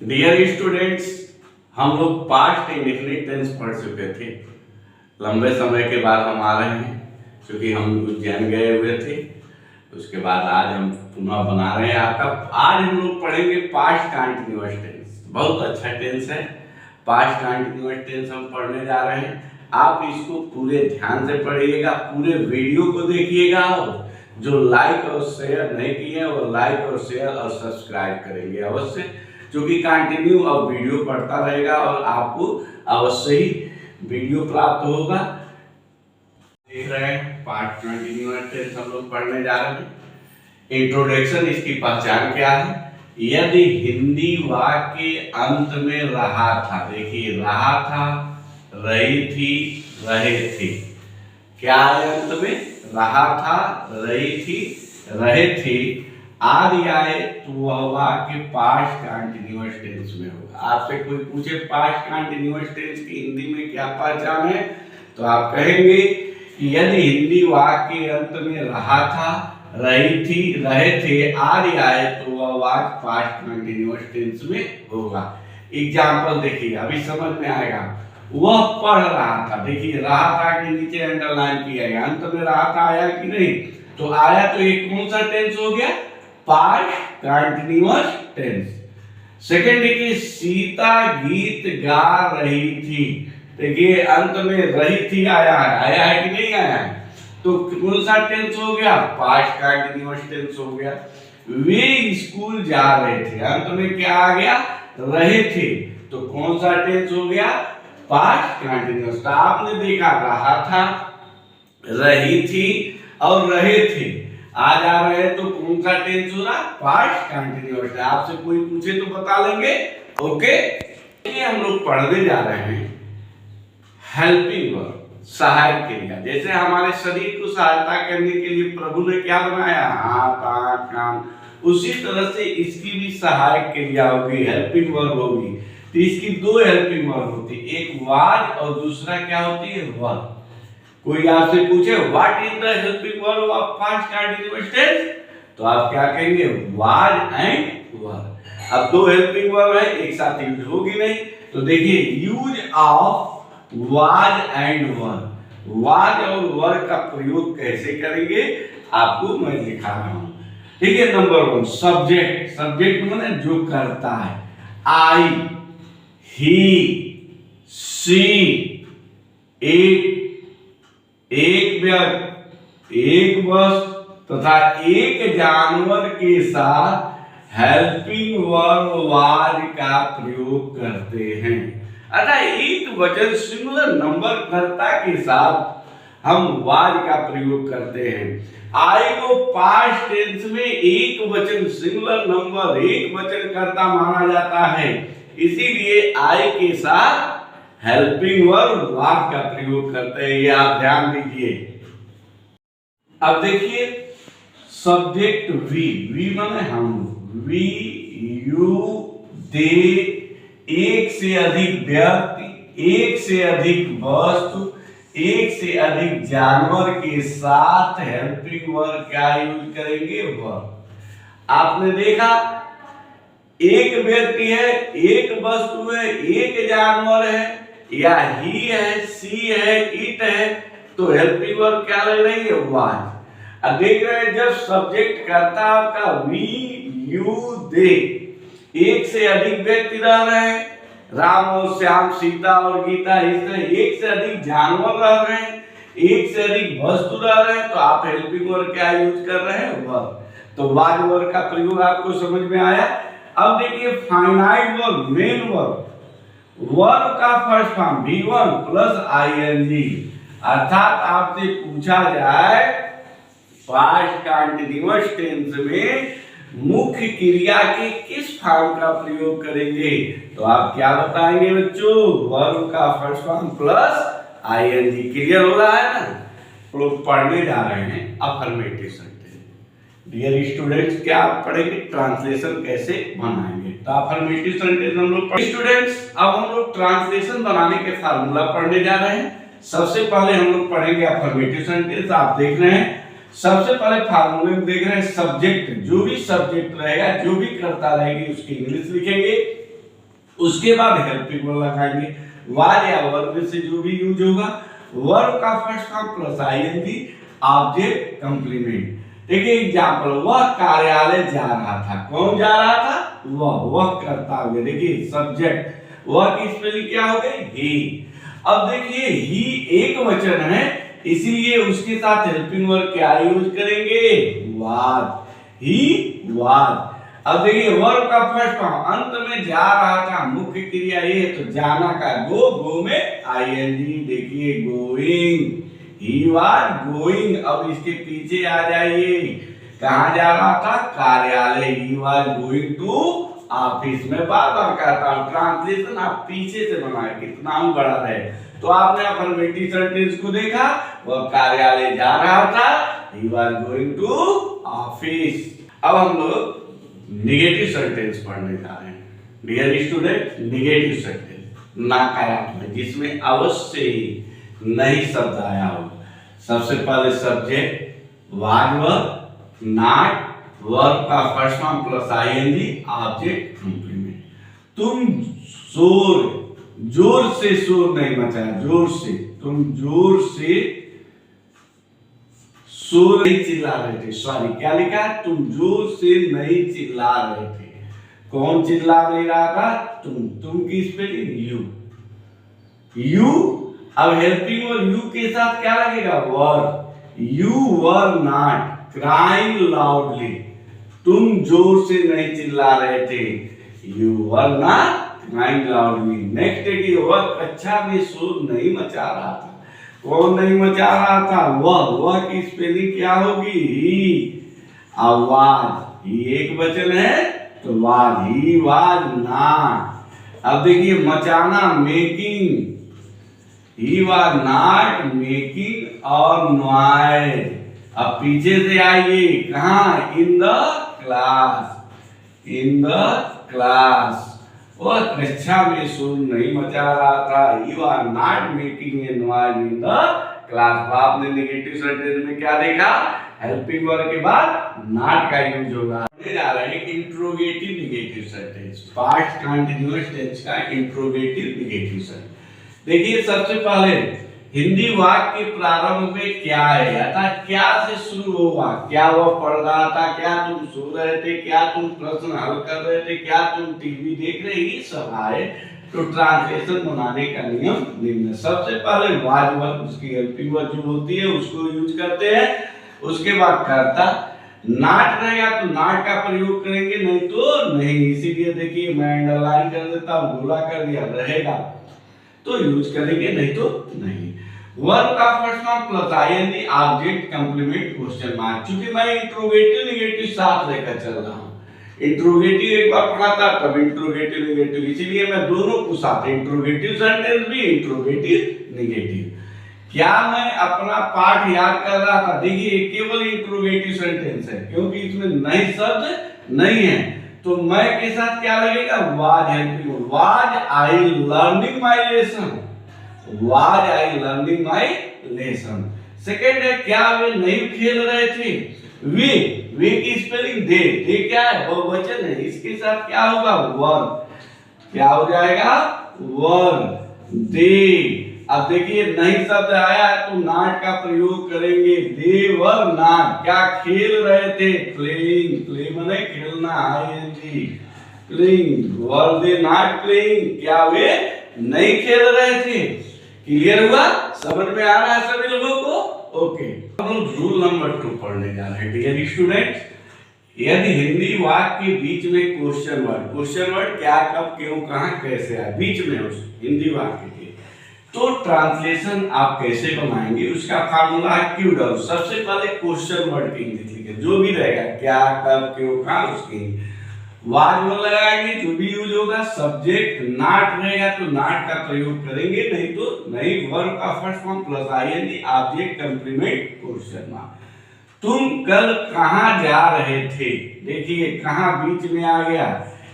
Dear students, हम लोग past indefinite tense पढ़ चुके थे। लंबे समय के बाद हम आ रहे हैं क्योंकि हम उज्जैन गए हुए थे। उसके बाद आज हम पुनः बना रहे हैं आपका। आज हम लोग पढ़ेंगे पास्ट कंटिन्यूअस टेंस। बहुत अच्छा टेंस है पास्ट कंटिन्यूअस टेंस, हम पढ़ने जा रहे हैं। आप इसको पूरे ध्यान से पढ़िएगा, पूरे वीडियो को देखिएगा। जो लाइक और शेयर नहीं किए वो लाइक और शेयर और सब्सक्राइब करेंगे अवश्य, क्योंकि कंटिन्यू अब वीडियो पढ़ता रहेगा और आपको अवश्य ही वीडियो प्राप्त होगा। देख रहे हैं पार्ट कंटिन्यूअस टेंस हम लोग पढ़ने जा रहे हैं। इंट्रोडक्शन, इसकी पहचान क्या है? यदि हिंदी वाक्य अंत में रहा था, देखिए रहा था, रही थी, रहे थे, क्या है अंत में? रहा था, रही थी, रहे थे, आदि आए तो वह वाक्य पास्ट कंटिन्यूअस टेंस में होगा। आपसे कोई पूछे पास्ट कंटिन्यूअस टेंस की हिंदी में क्या पहचान है, तो आप कहेंगे कि यदि हिंदी वाक्य अंत में रहा था, रही थी, रहे थे, आदि आए तो वह वाक्य पास्ट कंटिन्यूअस टेंस में होगा। एग्जाम्पल देखिए, अभी समझ में आएगा। वह पढ़ रहा था, देखिए रहा था के नीचे अंडरलाइन किया गया, अंत में रहा था आया कि नहीं? तो आया, तो ये कौन सा टेंस हो गया? Past continuous tense. सेकंड देखिए, सीता गीत गा रही थी, देखिए अंत में रही थी आया है कि नहीं आया है? तो कौन सा टेंस हो गया? पास्ट कंटिन्यूअस टेंस हो गया। वे स्कूल जा रहे थे, अंत में क्या आ गया? रहे थे, तो कौन सा टेंस हो गया? Past continuous. तो आपने देखा रहा था, रही थी और रहे थे, आज आ रहे हैं, तो कौन सा टेंस हो रहा? पास्ट कंटिन्यूअस है। आपसे कोई पूछे तो बता लेंगे। ओके, ये हम लोग पढ़ने जा रहे हैं हेल्पिंग वर्ब, सहायक क्रिया। जैसे हमारे शरीर को सहायता करने के लिए प्रभु ने क्या बनाया? हाथ, आंख, कान। उसी तरह से इसकी भी सहायक क्रिया होगी, हेल्पिंग वर्ब होगी। तो इसकी दो हेल्पिंग वर्ब होती है, एक वाज और दूसरा क्या होती है? वर। कोई आपसे पूछे what is the helping verb of past continuous tense, तो आप क्या कहेंगे? Was and were. अब दो हेल्पिंग वर्ब है, एक साथ यूज होगी नहीं, तो देखिए use of was and were. Was और वर का प्रयोग कैसे करेंगे आपको मैं दिखा रहा हूं। ठीक है, नंबर 1 सब्जेक्ट। सब्जेक्ट माने जो करता है। आई, ही, सी, एक व्यक्ति, एक वस्तु तथा एक जानवर के साथ हेल्पिंग वर्ब वाज का प्रयोग करते हैं। अतः एक वचन सिंगुलर नंबर कर्ता के साथ हम वाज का प्रयोग करते हैं। आई को पास्ट टेंस में एक वचन सिंगुलर नंबर एक वचन कर्ता माना जाता है, इसीलिए आई के साथ हेल्पिंग वर्ब वाज का प्रयोग करते हैं। ये आप ध्यान दीजिए। अब देखिए सब्जेक्ट वी, वी माने हम, वी, यू, दे, एक से अधिक व्यक्ति, एक से अधिक वस्तु, एक से अधिक जानवर के साथ हेल्पिंग वर्ब क्या यूज करेंगे? वर्ब। आपने देखा एक व्यक्ति है, एक वस्तु है, एक जानवर है, या ही है, सी है, इट है, तो हेल्पिंग वर्ब क्या ले रही है? वाज। अब देख रहे हैं जब सब्जेक्ट करता आपका वी, यू, दे, एक से अधिक व्यक्ति रह रहे हैं, राम और श्याम, सीता और गीता, इस तरह एक से अधिक जानवर रह रहे हैं, एक से अधिक वस्तु रह रहे हैं, तो आप हेल्पिंग वर्ब क्या यूज कर रहे हैं? वर्ब। तो वाज वर्ब का प्रयोग आपको समझ में आया। अब देखिए finite verb, main verb, verb का first form V1 plus ing, अर्थात आपसे पूछा जाए पास्ट कंटिन्यूअस टेंस में मुख्य क्रिया के किस फॉर्म का प्रयोग करेंगे, तो आप क्या बताएंगे बच्चों? वर्ब का first form plus ing। Clear हो रहा है ना? लोग पढ़ने जा रहे हैं अफर्मेटिव सेंटेंस। डियर स्टूडेंट्स, क्या आप पढ़ेंगे ट्रांसलेशन कैसे बनाएंगे? तो अफर्मेटिव सेंटेंस हम लोग स्टूडेंट्स, अब हम लोग ट्रांसलेशन बनाने के फार्मूला पढ़ने जा रहे हैं। सबसे पहले हम लोग पढ़ेंगे अफर्मेटिव सेंटेंस। आप देख रहे हैं सबसे पहले फार्मूले में देख रहे हैं सब्जेक्ट, जो भी सब्जेक्ट रहेगा, जो भी कर्ता रहेगी उसकी इंग्लिश लिखेंगे। उसके बाद हेल्पिंग वर्ब लगाएंगे। वाज या वर्ब से जो भी यूज होगा, वर्ब का first form plus ING, object complement. देखिए एग्जांपल, वह कार्यालय जा रहा था। कौन जा रहा था? वह करता हुआ। देखिए सब्जेक्ट, वह की स्पेलिंग क्या हो गई? ही। अब देखिए ही एक वचन है, इसलिए उसके साथ हेल्पिंग वर्ब क्या यूज करेंगे? वाज। He was. अब देखिए वर्ब का फर्स्ट फॉर्म, अंत में जा रहा था, मुख्य क्रिया ये है तो जाना का गो में आईएनजी। देखिए गोइंग, ही वाज गोइंग। अब इसके पीछे आ जाइए, कहां जा रहा था? कार्यालय। He was going to office. में बार बार कहता हूं ट्रांसलेशन आप पीछे से बनाए, कितना भी बड़ा रहे। तो आपने अफर्मेटिव सेंटेंस को देखा, वह कार्यालय जा रहा था, he was going to office. अब हम लोग निगेटिव सेंटेंस पढ़ने जा रहे हैं। डियर स्टूडेंट, निगेटिव सेंटेंस नकारात्मक, जिसमें अवश्य ही नहीं शब्द आया हो। सबसे पहले subject was verb, not, verb का first form plus ING, object complement. तुम जोर से शोर नहीं मचाया, जोर से, तुम जोर से शोर नहीं चिल्ला रहे थे। सॉरी, क्या लिखा? तुम जोर से नहीं चिल्ला रहे थे। कौन चिल्ला नहीं रहा था? तुम की स्पेलिंग यू। यू। अब हेल्पिंग और यू के साथ क्या लगेगा? Were. You were not crying loudly. तुम जोर से नहीं चिल्ला रहे थे। You were not crying loudly. Next है कि वह कक्षा में शोर नहीं मचा रहा था। कौन नहीं मचा रहा था? वह की स्पेलिंग क्या होगी? ही। आवाज, ही एक वचन है तो वाज, ही वाज नॉट। अब देखिए मचाना, making, he was not making और नॉइज। अब पीछे से आइए, कहां? In the class. In the class, वह कक्षा में शोर नहीं मचा रहा था। You are not making a noise in the class. आपने नेगेटिव सेंटेंस में क्या देखा? हेल्पिंग वर्ब के बाद नॉट का यूज होगा। जा रहे हैं interrogative negative sentence, past continuous tense का इंट्रोगेटिव निगेटिव सेंटेंस। देखिए सबसे पहले हिंदी वाक्य के प्रारंभ में क्या है, अर्थात क्या से शुरू होगा? क्या वह पढ़ रहा था? क्या तुम सो रहे थे? क्या तुम प्रश्न हल कर रहे थे? क्या तुम टीवी देख रहे? ये सब आए तो ट्रांसलेशन बनाने का नियम निम्न। सबसे पहले वाज वर्ब, उसकी हेल्पिंग वर्ब जो होती है उसको यूज करते हैं। उसके बाद कर्ता, नॉट रहेगा तो नॉट का प्रयोग करेंगे, नहीं तो नहीं। इसीलिए देखिए मैं अंडरलाइन कर देता हूं, गोला कर दिया, रहेगा तो यूज करेंगे, नहीं तो नहीं। वर्ब का first form plus ING, object complement question mark. क्योंकि मैं इंट्रोगेटिव निगेटिव साथ लेकर चल रहा हूं। इंट्रोगेटिव एक बार पढ़ा था, तब इंट्रोगेटिव निगेटिव, इसीलिए मैं दोनों को साथ, इंट्रोगेटिव सेंटेंस भी, इंट्रोगेटिव निगेटिव। क्या मैं अपना पाठ याद कर रहा था? देखिए केवल इंट्रोगेटिव सेंटेंस है, क्योंकि इसमें नहीं शब्द नहीं है, तो मैं के साथ क्या लगेगा? Was helping. Was I learning my lesson. Was I learning my lesson. Second है, क्या वे नहीं खेल रहे थे? वे की स्पेलिंग दे क्या है? बहुवचन है, इसके साथ क्या होगा? वर। क्या हो जाएगा? वर, दे। अब देखिए नहीं शब्द आया तो नॉट का प्रयोग करेंगे। दे वर नॉट, क्या खेल रहे थे? प्लेइंग। प्ले माने खेलना, ING, playing. Were they not playing, क्या वे नहीं खेल रहे थे? क्लियर हुआ? समझ में आ रहा है सभी लोगों को? ओके, हम लोग रूल नंबर 2 पढ़ने जा रहे हैं। डियर स्टूडेंट्स, यदि हिंदी वाक्य के बीच में क्वेश्चन वर्ड क्या, कब, क्यों, कहां, कैसे आए बीच में उस हिंदी वाक्य के, तो ट्रांसलेशन आप कैसे बनाएंगे? उसका फार्मूला है क्यू डब्ल्यू। सबसे पहले क्वेश्चन वर्ड की इंग्लिश लिखें, जो भी रहेगा, क्या, कब, क्यों, कहां, उसकी वाज वर्ड लगाएंगे, जो भी यूज होगा। सब्जेक्ट नॉट रहेगा तो नॉट का प्रयोग करेंगे, नहीं तो नहीं। वर्ब का first form plus ING, object complement question mark. तुम कल कहां जा रहे थे? देखिए कहां बीच में आ गया,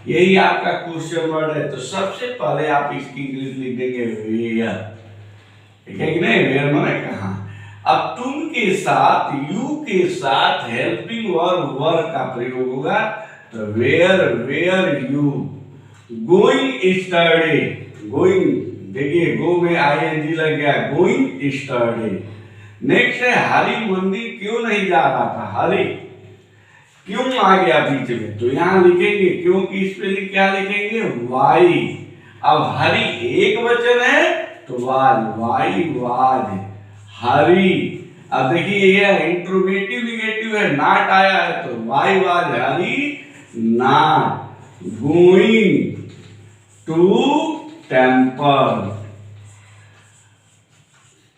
यही आपका क्वेश्चन वर्ड है। तो सबसे पहले आप इसकी इंग्लिश लिख देंगे वेयर, ठीक है कि नहीं? वेयर माने कहां। अब तुम के साथ, यू के साथ हेल्पिंग वर्ब वर का प्रयोग होगा, तो where you, going study, going, देखिए गो में आईएनजी लग गया, गोइंग स्टडी। नेक्स्ट है हरि मंदिर क्यों नहीं जा रहा था, हरि क्यों आ गया बीच में, तो यहां लिखेंगे क्यों की स्पेलिंग क्या लिखेंगे, वाई। अब हरि एक वचन है तो वाज, वाई वाज, हरि। अब देखिए ये इंट्रोगेटिव निगेटिव है, नॉट आया है तो why was Hari not going to temple,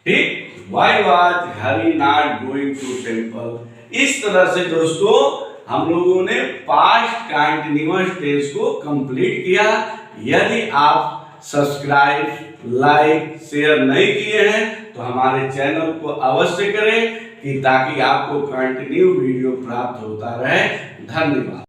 ठीक, why was Hari not going to temple. इस तरह से दोस्तों हम लोगों ने पास्ट कंटिन्यूअस टेंस को कंप्लीट किया। यदि आप सब्सक्राइब, लाइक, शेयर नहीं किए हैं तो हमारे चैनल को अवश्य करें कि ताकि आपको कंटिन्यू वीडियो प्राप्त होता रहे। धन्यवाद।